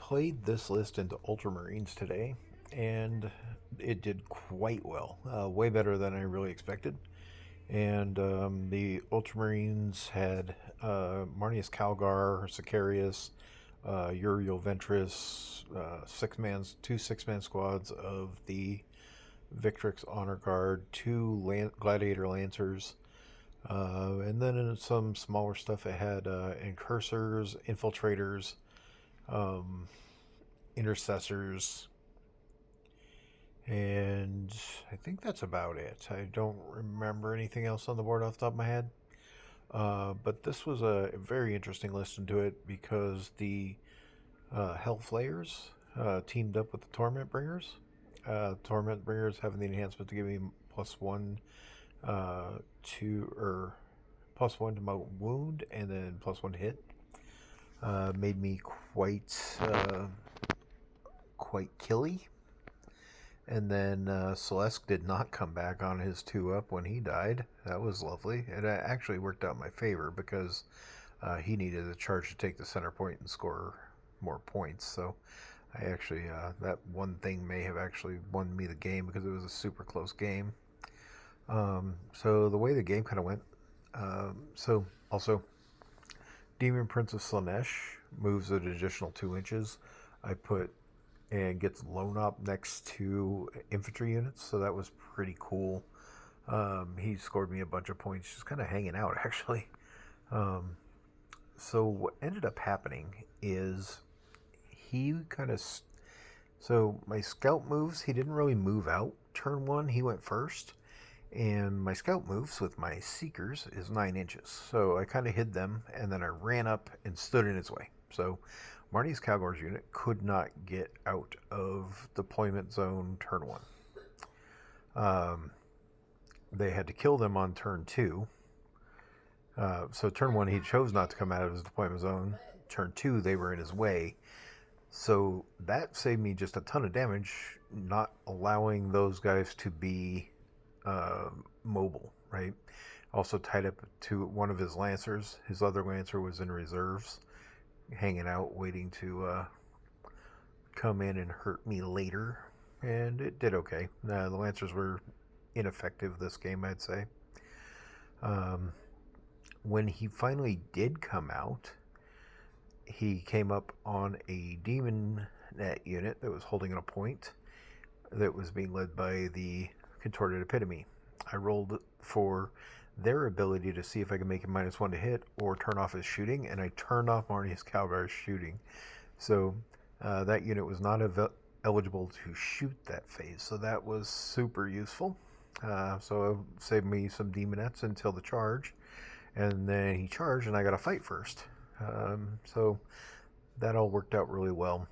played this list into Ultramarines today, and it did quite well. Way better than I really expected. And the Ultramarines had Marnius Calgar, Sicarius, Uriel Ventris, two six-man squads of the Victrix Honor Guard, two Gladiator Lancers, and then in some smaller stuff, it had Incursors, Infiltrators, um, Intercessors, and I think that's about it. I don't remember anything else on the board off the top of my head. But this was a very interesting listen to it because the Hellflayers teamed up with the Torment Bringers. Torment Bringers having the enhancement to give me +1 +1 to my wound and then +1 hit. Made me quite killy. And then Celeste did not come back on his 2-up when he died. That was lovely. It actually worked out in my favor because he needed a charge to take the center point and score more points. So I actually, that one thing may have actually won me the game because it was a super close game. So the way the game kind of went, so also Demon Prince of Slaanesh moves an additional 2 inches. I put and gets blown up next to infantry units, so that was pretty cool. He scored me a bunch of points just kind of hanging out, actually. So what ended up happening is he kind of... So my scout moves, he didn't really move out. Turn 1, he went first. And my scout moves with my Seekers is 9 inches. So I kind of hid them, and then I ran up and stood in his way. So Marty's Calgar's unit could not get out of deployment zone turn 1. They had to kill them on turn 2. So turn 1, he chose not to come out of his deployment zone. Turn 2, they were in his way. So that saved me just a ton of damage, not allowing those guys to be mobile, right? Also tied up to one of his Lancers. His other Lancer was in reserves, hanging out, waiting to come in and hurt me later, and it did okay. The Lancers were ineffective this game, I'd say. When he finally did come out, he came up on a Demon Net unit that was holding a point that was being led by the Contorted Epitome. I rolled for their ability to see if I could make him -1 to hit or turn off his shooting, and I turned off Marnius Calgar's shooting. So that unit was not eligible to shoot that phase, so that was super useful. So it saved me some demonettes until the charge, and then he charged and I got to fight first. So that all worked out really well.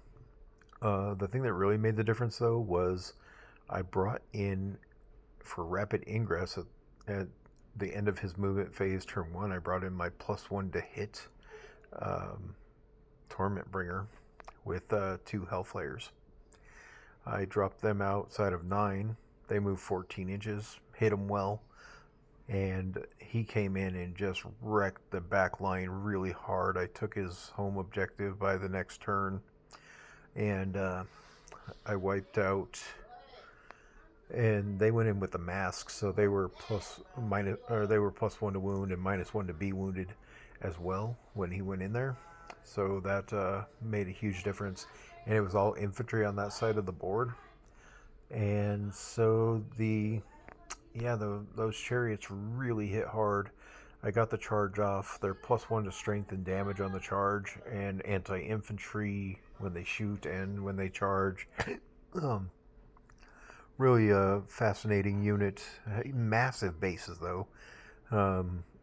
The thing that really made the difference, though, was I brought in, for rapid ingress at the end of his movement phase, turn 1, I brought in my +1 to hit Torment Bringer with 2 Hellflayers. I dropped them outside of 9. They moved 14 inches, hit him well, and he came in and just wrecked the back line really hard. I took his home objective by the next turn, and I wiped out... And they went in with the mask, so they were +1 to wound and -1 to be wounded as well when he went in there. So that made a huge difference, and it was all infantry on that side of the board. And so those chariots really hit hard. I got the charge off. They're +1 to strength and damage on the charge, and anti-infantry when they shoot and when they charge. Really a fascinating unit. Massive bases, though.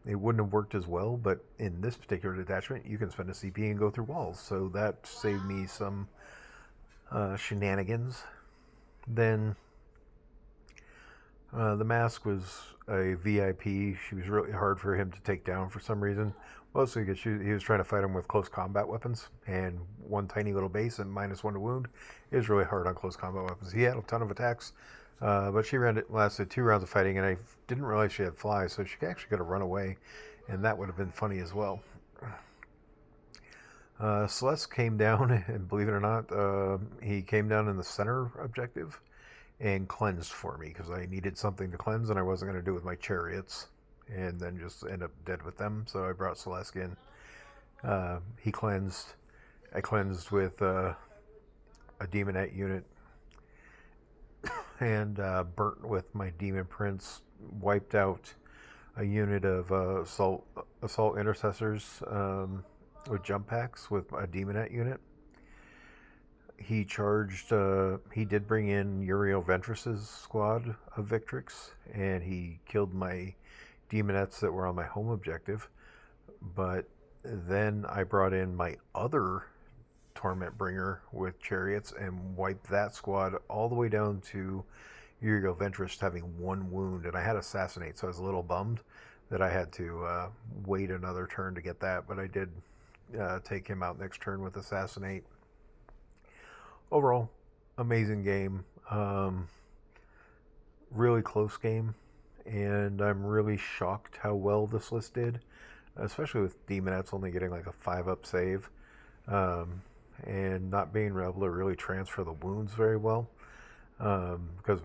It wouldn't have worked as well, but in this particular detachment, you can spend a CP and go through walls, so that saved me some shenanigans. Then the mask was a VIP. She was really hard for him to take down for some reason. Mostly because he was trying to fight him with close combat weapons, and one tiny little base and -1 to wound is really hard on close combat weapons. He had a ton of attacks, but she lasted 2 rounds of fighting, and I didn't realize she had fly, so she actually could have run away, and that would have been funny as well. Celeste came down, and believe it or not, he came down in the center objective and cleansed for me because I needed something to cleanse, and I wasn't going to do it with my chariots, and then just end up dead with them. So I brought Celeste in. He cleansed. I cleansed with a demonette unit and burnt with my demon prince. Wiped out a unit of assault intercessors with jump packs with a demonette unit. He charged. He did bring in Uriel Ventress's squad of Victrix, and he killed my demonettes that were on my home objective. But then I brought in my other Torment Bringer with chariots and wiped that squad all the way down to Uriel Ventress having one wound, and I had Assassinate, so I was a little bummed that I had to wait another turn to get that. But I did take him out next turn with Assassinate. Overall, amazing game. Really close game, and I'm really shocked how well this list did, especially with Demonettes only getting like a 5-up save, and not being able to really transfer the wounds very well, because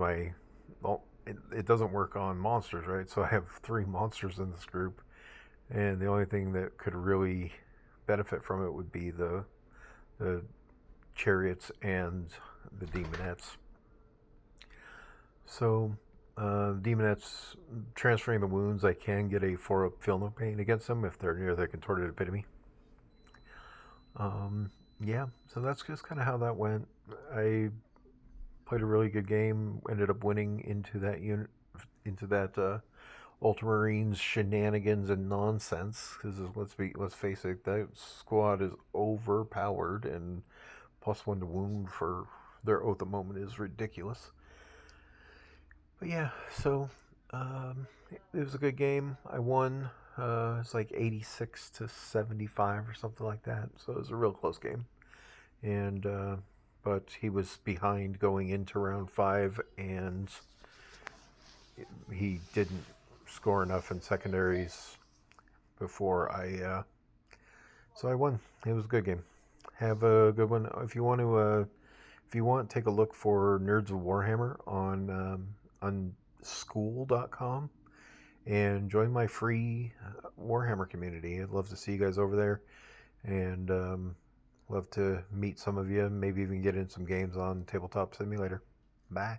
it doesn't work on monsters, right? So I have 3 monsters in this group, and the only thing that could really benefit from it would be the chariots and the demonettes. So demonettes, transferring the wounds, I can get a 4-up Feel No Pain against them if they're near the Contorted Epitome. Yeah, so that's just kind of how that went. I played a really good game, ended up winning into that unit, into that Ultramarines shenanigans and nonsense. Because let's face it, that squad is overpowered, and +1 to wound for their oath at the moment is ridiculous. But yeah, so it was a good game. I won. It's like 86 to 75 or something like that. So it was a real close game. And but he was behind going into round 5, and he didn't score enough in secondaries before I. So I won. It was a good game. Have a good one. If you want, take a look for Nerds of Warhammer on school.com and join my free Warhammer community. I'd love to see you guys over there, and love to meet some of you. Maybe even get in some games on Tabletop Simulator. Bye.